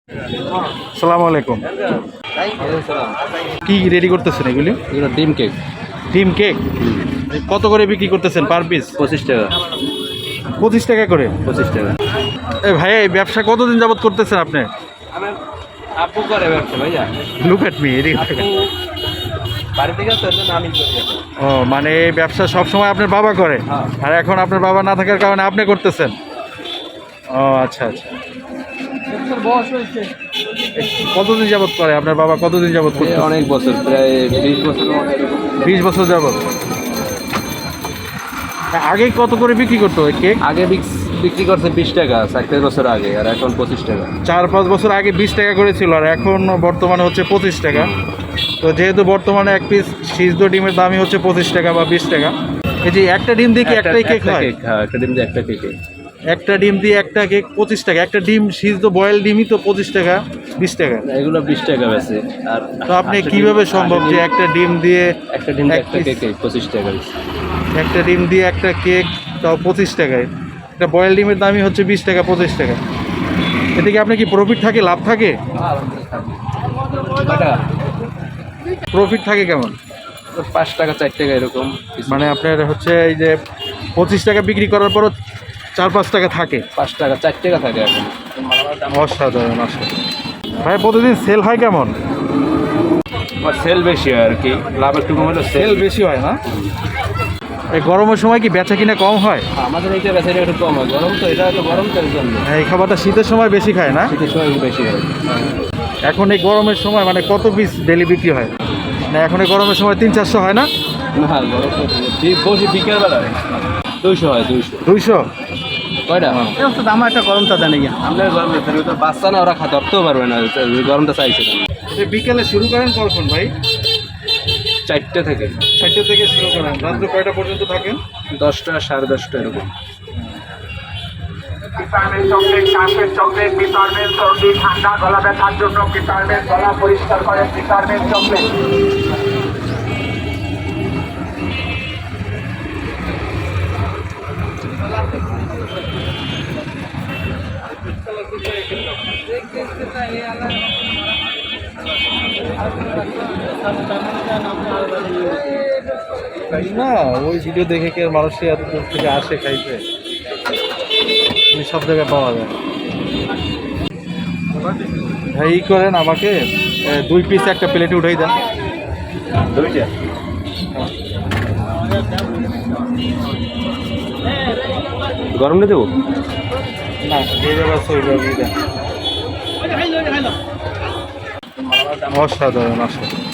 আসসালামু আলাইকুম। কি রেডি করতেছেন এগুলি? এগুলো ডিম কেক। ডিম কেক কত করে বিক্রি করতেছেন পার পিস? 25 টাকা। 25 টাকা করে। 25 টাকা। এই ভাই, এই ব্যবসা কতদিন যাবত করতেছেন আপনি? আমার আপু করে ব্যবসা ভাইয়া। Look at me. বাড়ি থেকে তো আমি করি। ও, মানে এই ব্যবসা সবসময় আপনার বাবা করে, আর এখন আপনার বাবা না থাকার কারণে আপনি করতেছেন? ও আচ্ছা আচ্ছা। বয়স হয়েছে কতদিন যাবত করে আপনার বাবা? কতদিন যাবত করে? অনেক বছর, প্রায় 20 বছর। 20 বছর যাবত। আগে কত করে বিক্রি করতো ওই কেক? আগে বিক্রি করছে 20 টাকা 4 বছর আগে, আর এখন 25 টাকা। 4-5 বছর আগে 20 টাকা করে ছিল, আর এখন বর্তমানে হচ্ছে 25 টাকা। তো যেহেতু বর্তমানে এক পিস সিদ্ধ ডিমের দামই হচ্ছে 25 টাকা বা 20 টাকা। এই যে একটা ডিম দিয়ে কি একটাই কেক হয়? হ্যাঁ, একটা ডিম দিয়ে একটা কেক। একটা ডিম দিয়ে একটা কেক 25 টাকা। একটা ডিম সিদ্ধ বয়েল ডিমই তো 25 টাকা 20 টাকা। এগুলো 20 টাকা বেশি। আর তো আপনি কিভাবে সম্ভব যে একটা ডিম দিয়ে একটা ডিম দিয়ে একটা কেক 25 টাকা? একটা ডিম দিয়ে একটা কেক তাও 25 টাকায়? একটা বয়েল ডিমের দামই হচ্ছে 20 টাকা 25 টাকা। এতে কি আপনার কি প্রফিট থাকে, লাভ থাকে? প্রফিট থাকে কেমন? 5 টাকা 4 টাকা এরকম। মানে আপনার হচ্ছে এই যে 25 টাকা বিক্রি করার পরও 4-5 টাকা থাকে? 5 টাকা 4 টাকা থাকে এখন। অসাধারণ অসাধারণ। ভাই, প্রতিদিন সেল হয় কেমন? সেল বেশি হয় আর কি, লাভ একটু কম হলে সেল বেশি হয় না? এই গরমের সময় কি বেচা কিনা কম হয়? আমাদের এইটা বেচাটা একটু কম হয়, গরম তো, এটা তো গরম তো, এই জন্য এই খাবারটা শীতের সময় বেশি খায় না? শীতের সময় একটু বেশি হয়। এখন এই গরমের সময় মানে কত পিস ডেলি বিক্রি হয়? না, এখন এই গরমের সময় 300-400 হয় না? না, গরম তো বসে বিকেলবেলা 200 হয়। 200 কয়টা? আমার একটা গরমটা জানি কি আপনার গরম তো বাচ্চা না, ওরা ধরতেও পারবে না, গরমটা চাইছে না। বিকেলে শুরু করেন কখন ভাই? 4টে থেকে। 4টে থেকে শুরু করেন, রাত্র কয়টা পর্যন্ত থাকেন? 10টা 10:30 এরকম। ভিটামিন চকলেট, কাশের চকলেট, ভিটামিন সর্দি ঠান্ডা গলা ব্যথার জন্য ভিটামিন, গলা পরিষ্কার করে ভিটামিন চকলেট। না, ওই ভিডিও দেখে কি আর মানুষকে এত দূর থেকে আসে খাইতে? সব জায়গায় পাওয়া যায়। ভাই, ই করেন, আমাকে 2 পিস একটা প্লেটে উঠাই দেন। 2টা গরম নিয়ে দেবো না, এইভাবে সই দেন। অসাধারণ অসাধারণ।